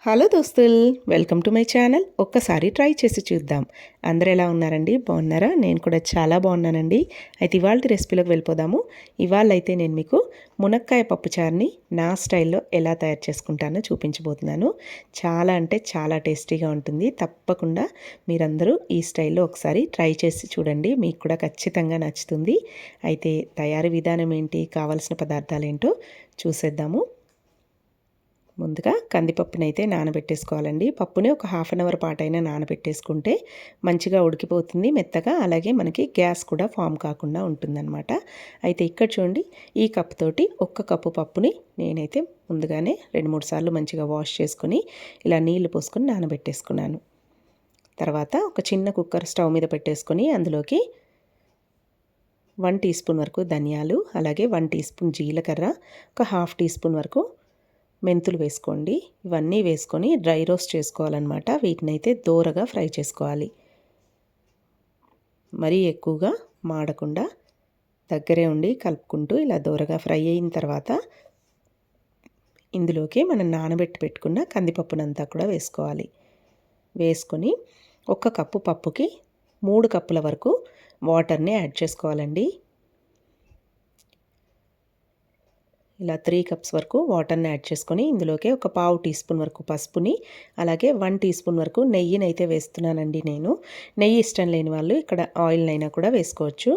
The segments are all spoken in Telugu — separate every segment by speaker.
Speaker 1: హలో దోస్తుల్, వెల్కమ్ టు మై ఛానల్. ఒక్కసారి ట్రై చేసి చూద్దాం. అందరూ ఎలా ఉన్నారండి? బాగున్నారా? నేను కూడా చాలా బాగున్నానండి. అయితే ఇవాళ రెసిపీలోకి వెళ్ళిపోదాము. ఇవాళ అయితే నేను మీకు మునక్కాయ పప్పుచారుని నా స్టైల్లో ఎలా తయారు చేసుకుంటానో చూపించబోతున్నాను. చాలా అంటే చాలా టేస్టీగా ఉంటుంది. తప్పకుండా మీరందరూ ఈ స్టైల్లో ఒకసారి ట్రై చేసి చూడండి. మీకు కూడా ఖచ్చితంగా నచ్చుతుంది. అయితే తయారీ విధానం ఏంటి, కావాల్సిన పదార్థాలు ఏంటో చూసేద్దాము. ముందుగా కందిపప్పునైతే నానబెట్టేసుకోవాలండి. పప్పుని ఒక హాఫ్ అన్ అవర్ పాటైనా నానబెట్టేసుకుంటే మంచిగా ఉడికిపోతుంది మెత్తగా. అలాగే మనకి గ్యాస్ కూడా ఫామ్ కాకుండా ఉంటుందన్నమాట. అయితే ఇక్కడ చూడండి, ఈ కప్ తోటి 1 కప్పు పప్పుని నేనైతే ముందుగానే 2-3 సార్లు మంచిగా వాష్ చేసుకుని ఇలా నీళ్లు పోసుకొని నానబెట్టేసుకున్నాను. తర్వాత ఒక చిన్న కుక్కర్ స్టవ్ మీద పెట్టేసుకొని అందులోకి 1 టీ స్పూన్ వరకు ధనియాలు, అలాగే 1 టీ స్పూన్ జీలకర్ర, ఒక హాఫ్ టీ స్పూన్ వరకు మెంతులు వేసుకోండి. ఇవన్నీ వేసుకొని డ్రై రోస్ట్ చేసుకోవాలన్నమాట. వీటినైతే దోరగా ఫ్రై చేసుకోవాలి. మరీ ఎక్కువగా మాడకుండా దగ్గరే ఉండి కలుపుకుంటూ ఇలా దోరగా ఫ్రై అయిన తర్వాత ఇందులోకి మనం నానబెట్టి పెట్టుకున్న కందిపప్పునంతా కూడా వేసుకోవాలి. వేసుకొని 1 కప్పు పప్పుకి 3 కప్పుల వరకు వాటర్ని యాడ్ చేసుకోవాలండి. ఇలా 3 కప్స్ వరకు వాటర్ని యాడ్ చేసుకొని ఇందులోకి ఒక పావు టీ స్పూన్ వరకు పసుపుని, అలాగే 1 టీ స్పూన్ వరకు నెయ్యిని అయితే వేస్తున్నానండి నేను. నెయ్యి ఇష్టం లేని వాళ్ళు ఇక్కడ ఆయిల్నైనా కూడా వేసుకోవచ్చు.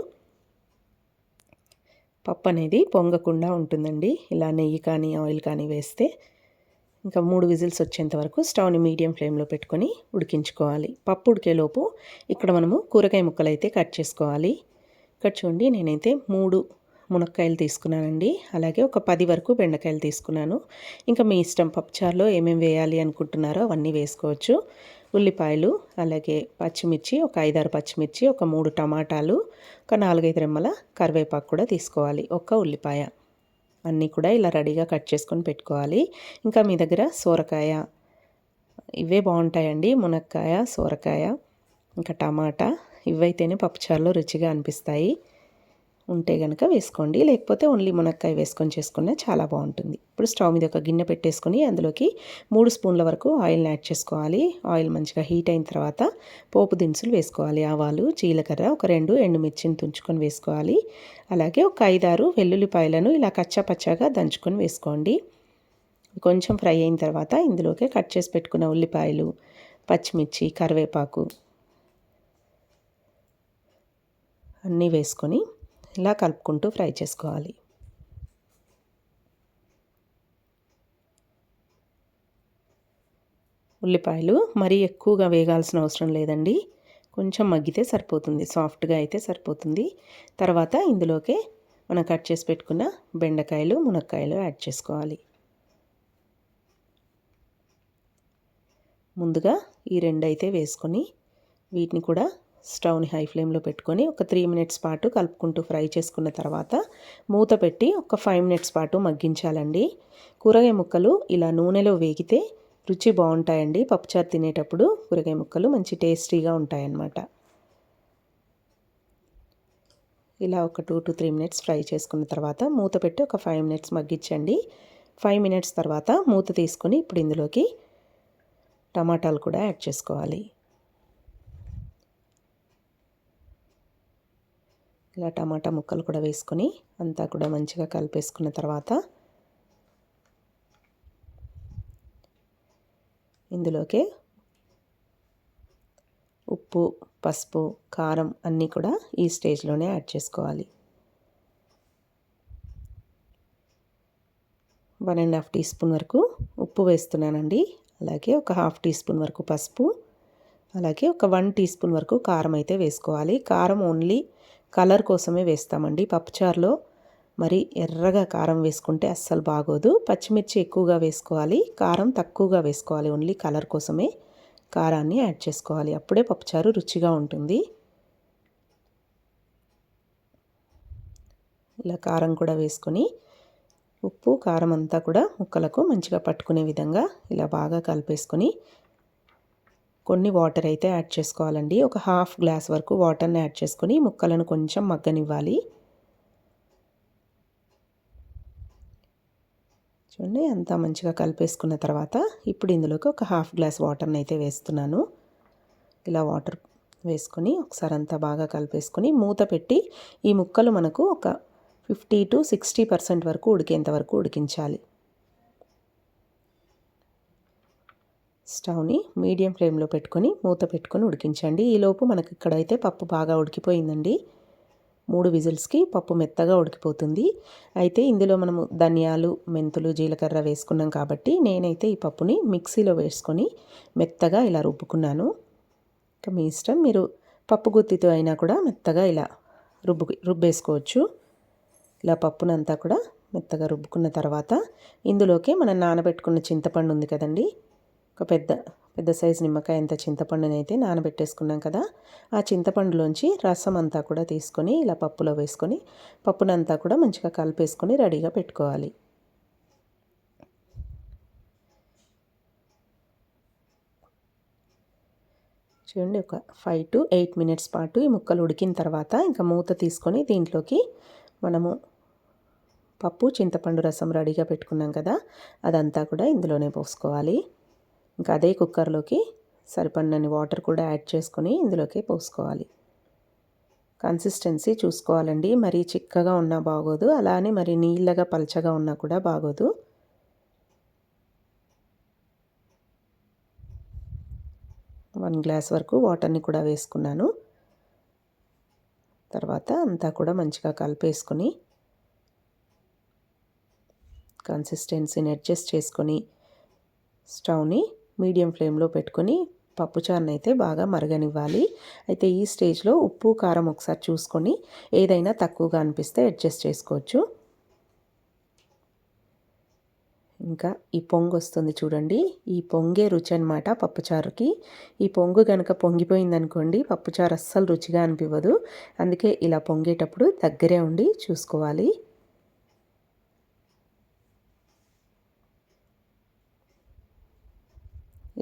Speaker 1: పప్పు అనేది పొంగకుండా ఉంటుందండి ఇలా నెయ్యి కానీ ఆయిల్ కానీ వేస్తే. ఇంకా 3 విజిల్స్ వచ్చేంత వరకు స్టవ్ని మీడియం ఫ్లేమ్లో పెట్టుకొని ఉడికించుకోవాలి. పప్పు ఉడికేలోపు ఇక్కడ మనము కూరగాయ ముక్కలు అయితే కట్ చేసుకోవాలి. ఇక్కడ చూడండి, నేనైతే 3 మునక్కాయలు తీసుకున్నానండి. అలాగే ఒక 10 వరకు బెండకాయలు తీసుకున్నాను. ఇంకా మీ ఇష్టం, పప్పుచారులో ఏమేమి వేయాలి అనుకుంటున్నారో అవన్నీ వేసుకోవచ్చు. ఉల్లిపాయలు, అలాగే పచ్చిమిర్చి, ఒక 5-6 పచ్చిమిర్చి, ఒక 3 టమాటాలు, ఒక 4-5 రెమ్మల కరివేపాకు కూడా తీసుకోవాలి, ఒక ఉల్లిపాయ. అన్నీ కూడా ఇలా రెడీగా కట్ చేసుకొని పెట్టుకోవాలి. ఇంకా మీ దగ్గర సోరకాయ, ఇవే బాగుంటాయండి. మునక్కాయ, సోరకాయ, ఇంకా టమాటా, ఇవైతేనే పప్పుచారులో రుచిగా అనిపిస్తాయి. ఉంటే కనుక వేసుకోండి, లేకపోతే ఓన్లీ మునక్కాయ వేసుకొని చేసుకున్నా చాలా బాగుంటుంది. ఇప్పుడు స్టవ్ మీద ఒక గిన్నె పెట్టేసుకొని అందులోకి 3 స్పూన్ల వరకు ఆయిల్ని యాడ్ చేసుకోవాలి. ఆయిల్ మంచిగా హీట్ అయిన తర్వాత పోపు దినుసులు వేసుకోవాలి. ఆవాలు, జీలకర్ర, ఒక 2 ఎండుమిర్చిని తుంచుకొని వేసుకోవాలి. అలాగే ఒక 5-6 వెల్లుల్లిపాయలను ఇలా కచ్చా పచ్చాగా దంచుకొని వేసుకోండి. కొంచెం ఫ్రై అయిన తర్వాత ఇందులోకి కట్ చేసి పెట్టుకున్న ఉల్లిపాయలు, పచ్చిమిర్చి, కరివేపాకు అన్నీ వేసుకొని ఇలా కలుపుకుంటూ ఫ్రై చేసుకోవాలి. ఉల్లిపాయలు మరీ ఎక్కువగా వేగాల్సిన అవసరం లేదండి. కొంచెం మగ్గితే సరిపోతుంది, సాఫ్ట్గా అయితే సరిపోతుంది. తర్వాత ఇందులోకి మనం కట్ చేసి పెట్టుకున్న బెండకాయలు, మునక్కాయలు యాడ్ చేసుకోవాలి. ముందుగా ఈ 2 అయితే వేసుకొని వీటిని కూడా స్టవ్ని హై ఫ్లేమ్లో పెట్టుకొని ఒక 3 మినిట్స్ పాటు కలుపుకుంటూ ఫ్రై చేసుకున్న తర్వాత మూత పెట్టి ఒక 5 మినిట్స్ పాటు మగ్గించాలండి. కూరగాయ ముక్కలు ఇలా నూనెలో వేగితే రుచి బాగుంటాయండి. పప్పుచారు తినేటప్పుడు కూరగాయ ముక్కలు మంచి టేస్టీగా ఉంటాయన్నమాట. ఇలా ఒక 2-3 మినిట్స్ ఫ్రై చేసుకున్న తర్వాత మూత పెట్టి ఒక 5 మినిట్స్ మగ్గించండి. 5 మినిట్స్ తర్వాత మూత తీసుకొని ఇప్పుడు ఇందులోకి టమాటాలు కూడా యాడ్ చేసుకోవాలి. ఇలా టమాటా ముక్కలు కూడా వేసుకొని అంతా కూడా మంచిగా కలిపేసుకున్న తర్వాత ఇందులోకి ఉప్పు, పసుపు, కారం అన్నీ కూడా ఈ స్టేజ్లోనే యాడ్ చేసుకోవాలి. 1.5 టీ స్పూన్ వరకు ఉప్పు వేస్తున్నానండి. అలాగే ఒక హాఫ్ టీ స్పూన్ వరకు పసుపు, అలాగే ఒక 1 టీ స్పూన్ వరకు కారం అయితే వేసుకోవాలి. కారం ఓన్లీ కలర్ కోసమే వేస్తామండి. పప్పుచారులో మరి ఎర్రగా కారం వేసుకుంటే అస్సలు బాగోదు. పచ్చిమిర్చి ఎక్కువగా వేసుకోవాలి, కారం తక్కువగా వేసుకోవాలి. ఓన్లీ కలర్ కోసమే కారాన్ని యాడ్ చేసుకోవాలి, అప్పుడే పప్పుచారు రుచిగా ఉంటుంది. ఇలా కారం కూడా వేసుకొని ఉప్పు, కారం అంతా కూడా ముక్కలకు మంచిగా పట్టుకునే విధంగా ఇలా బాగా కలిపేసుకొని కొన్ని వాటర్ అయితే యాడ్ చేసుకోవాలండి. ఒక హాఫ్ గ్లాస్ వరకు వాటర్ని యాడ్ చేసుకొని ముక్కలను కొంచెం మగ్గనివ్వాలి. చూడండి అంతా మంచిగా కలిపేసుకున్న తర్వాత ఇప్పుడు ఇందులోకి ఒక హాఫ్ గ్లాస్ వాటర్ని అయితే వేస్తున్నాను. ఇలా వాటర్ వేసుకొని ఒకసారి అంతా బాగా కలిపేసుకొని మూత పెట్టి ఈ ముక్కలు మనకు ఒక 50 to 60% వరకు ఉడికేంత వరకు ఉడికించాలి. స్టవ్ని మీడియం ఫ్లేమ్లో పెట్టుకొని మూత పెట్టుకొని ఉడికించండి. ఈలోపు మనకి ఇక్కడైతే పప్పు బాగా ఉడికిపోయిందండి. 3 విజిల్స్కి పప్పు మెత్తగా ఉడికిపోతుంది. అయితే ఇందులో మనము ధనియాలు, మెంతులు, జీలకర్ర వేసుకున్నాం కాబట్టి నేనైతే ఈ పప్పుని మిక్సీలో వేసుకొని మెత్తగా ఇలా రుబ్బుకున్నాను. ఇక మీ ఇష్టం, మీరు పప్పు గుత్తితో అయినా కూడా మెత్తగా ఇలా రుబ్బేసుకోవచ్చు. ఇలా పప్పునంతా కూడా మెత్తగా రుబ్బుకున్న తర్వాత ఇందులోకి మనం నానబెట్టుకున్న చింతపండు ఉంది కదండి, ఒక పెద్ద సైజు నిమ్మకాయ అంత చింతపండుని అయితే నానబెట్టేసుకున్నాం కదా, ఆ చింతపండులోంచి రసం అంతా కూడా తీసుకొని ఇలా పప్పులో వేసుకొని పప్పునంతా కూడా మంచిగా కలిపేసుకొని రెడీగా పెట్టుకోవాలి. చూడండి, ఒక 5 to 8 మినిట్స్ పాటు ఈ ముక్కలు ఉడికిన తర్వాత ఇంకా మూత తీసుకొని దీంట్లోకి మనము పప్పు చింతపండు రసం రెడీగా పెట్టుకున్నాం కదా, అదంతా కూడా ఇందులోనే పోసుకోవాలి. ఇంకా అదే కుక్కర్లోకి సరిపడినన్ని వాటర్ కూడా యాడ్ చేసుకొని ఇందులోకి పోసుకోవాలి. కన్సిస్టెన్సీ చూసుకోవాలండి, మరీ చిక్కగా ఉన్నా బాగోదు, అలానే మరి నీళ్ళగా పలచగా ఉన్నా కూడా బాగోదు. వన్ గ్లాస్ వరకు వాటర్ని కూడా వేసుకున్నాను. తర్వాత అంతా కూడా మంచిగా కలిపేసుకొని కన్సిస్టెన్సీని అడ్జస్ట్ చేసుకొని స్టవ్ని మీడియం ఫ్లేమ్లో పెట్టుకొని పప్పుచారుని అయితే బాగా మరగనివ్వాలి. అయితే ఈ స్టేజ్లో ఉప్పు కారం ఒకసారి చూసుకొని ఏదైనా తక్కువగా అనిపిస్తే అడ్జస్ట్ చేసుకోవచ్చు. ఇంకా ఈ పొంగు వస్తుంది చూడండి, ఈ పొంగే రుచి అనమాట పప్పుచారుకి. ఈ పొంగు కనుక పొంగిపోయిందనుకోండి పప్పుచారు అస్సలు రుచిగా అనిపించదు. అందుకే ఇలా పొంగేటప్పుడు దగ్గరే ఉండి చూసుకోవాలి.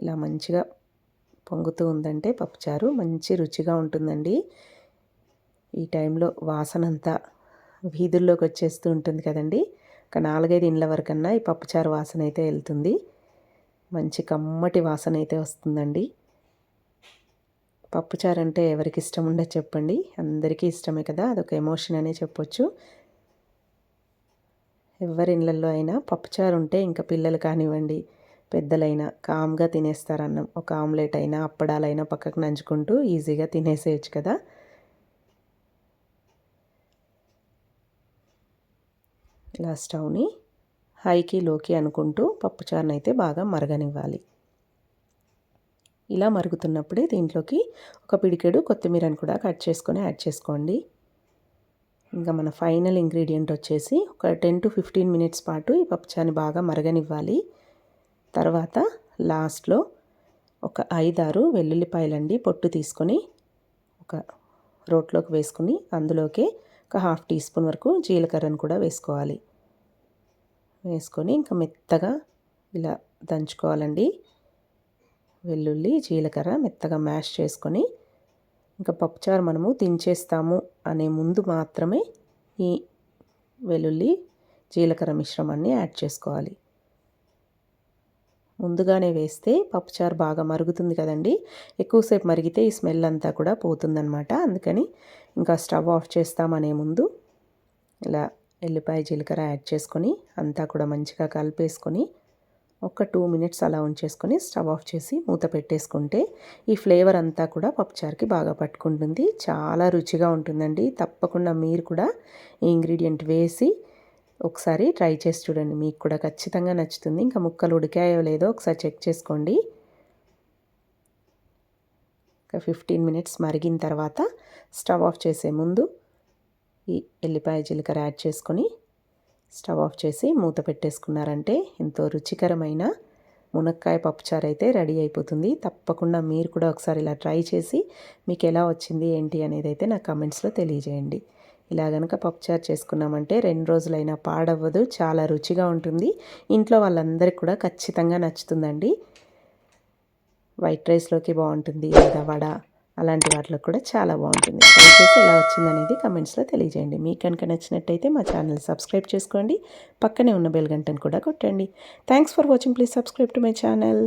Speaker 1: ఇలా మంచిగా పొంగుతూ ఉందంటే పప్పుచారు మంచి రుచిగా ఉంటుందండి. ఈ టైంలో వాసన అంతా వీధుల్లోకి వచ్చేస్తూ ఉంటుంది కదండి. ఒక 4-5 ఇండ్ల వరకన్నా ఈ పప్పుచారు వాసన అయితే వెళ్తుంది. మంచి కమ్మటి వాసన అయితే వస్తుందండి. పప్పుచారు అంటే ఎవరికి ఇష్టం ఉండదు చెప్పండి, అందరికీ ఇష్టమే కదా, అదొక ఎమోషన్ అనే చెప్పొచ్చు. ఎవరి ఇళ్ళల్లో అయినా పప్పుచారు ఉంటే ఇంకా పిల్లలు కానివ్వండి పెద్దలైనా కామ్గా తినేస్తారు అన్నం. ఒక ఆమ్లెట్ అయినా అప్పడాలైనా పక్కకు నంచుకుంటూ ఈజీగా తినేసేయచ్చు కదా. ఇలా స్టవ్ని హైకి లోకి అనుకుంటూ పప్పుచారుని అయితే బాగా మరగనివ్వాలి. ఇలా మరుగుతున్నప్పుడే దీంట్లోకి ఒక పిడికెడు కొత్తిమీరని కూడా కట్ చేసుకొని యాడ్ చేసుకోండి. ఇంకా మన ఫైనల్ ఇంగ్రీడియంట్ వచ్చేసి ఒక 10 to 15 మినిట్స్ పాటు ఈ పప్పుచారుని బాగా మరగనివ్వాలి. తర్వాత లాస్ట్లో ఒక 5-6 వెల్లుల్లిపాయలండి పొట్టు తీసుకొని ఒక రోట్లోకి వేసుకుని అందులోకి ఒక 1/2 టీ స్పూన్ వరకు జీలకర్రను కూడా వేసుకోవాలి. వేసుకొని ఇంకా మెత్తగా ఇలా దంచుకోవాలండి. వెల్లుల్లి జీలకర్ర మెత్తగా మ్యాష్ చేసుకొని ఇంకా పప్పుచారు మనము దించేస్తాము అనే ముందు మాత్రమే ఈ వెల్లుల్లి జీలకర్ర మిశ్రమాన్ని యాడ్ చేసుకోవాలి. ముందుగానే వేస్తే పప్పుచారు బాగా మరుగుతుంది కదండి, ఎక్కువసేపు మరిగితే ఈ స్మెల్ అంతా కూడా పోతుందన్నమాట. అందుకని ఇంకా స్టవ్ ఆఫ్ చేస్తామనే ముందు ఇలా ఎల్లిపాయ జీలకర్ర యాడ్ చేసుకొని అంతా కూడా మంచిగా కలిపేసుకొని ఒక 2 మినిట్స్ అలా ఉంచేసుకొని స్టవ్ ఆఫ్ చేసి మూత పెట్టేసుకుంటే ఈ ఫ్లేవర్ అంతా కూడా పప్పుచారుకి బాగా పట్టుకుంటుంది. చాలా రుచిగా ఉంటుందండి. తప్పకుండా మీరు కూడా ఈ ఇంగ్రీడియంట్ వేసి ఒకసారి ట్రై చేసి చూడండి, మీకు కూడా ఖచ్చితంగా నచ్చుతుంది. ఇంకా ముక్కలు ఉడికాయో లేదో ఒకసారి చెక్ చేసుకోండి. ఒక 15 మినిట్స్ మరిగిన తర్వాత స్టవ్ ఆఫ్ చేసే ముందు ఈ ఎల్లిపాయ జీలకర్ర యాడ్ చేసుకొని స్టవ్ ఆఫ్ చేసి మూత పెట్టేసుకున్నారంటే ఎంతో రుచికరమైన మునక్కాయ పప్పుచారు అయితే రెడీ అయిపోతుంది. తప్పకుండా మీరు కూడా ఒకసారి ఇలా ట్రై చేసి మీకు ఎలా వచ్చింది ఏంటి అనేది అయితే నాకు కామెంట్స్లో తెలియజేయండి. ఇలా కనుక పప్పుచారు చేసుకున్నామంటే 2 రోజులైనా పాడవ్వదు, చాలా రుచిగా ఉంటుంది. ఇంట్లో వాళ్ళందరికీ కూడా ఖచ్చితంగా నచ్చుతుందండి. వైట్ రైస్లోకి బాగుంటుంది, లేదా వడ అలాంటి వాటిలో కూడా చాలా బాగుంటుంది. ట్రై చేసి ఎలా వచ్చిందనేది కమెంట్స్లో తెలియజేయండి. మీకు కనుక నచ్చినట్టయితే మా ఛానల్ సబ్స్క్రైబ్ చేసుకోండి. పక్కనే ఉన్న బెల్ గంటను కూడా కొట్టండి. Thanks for watching. Please subscribe to my channel.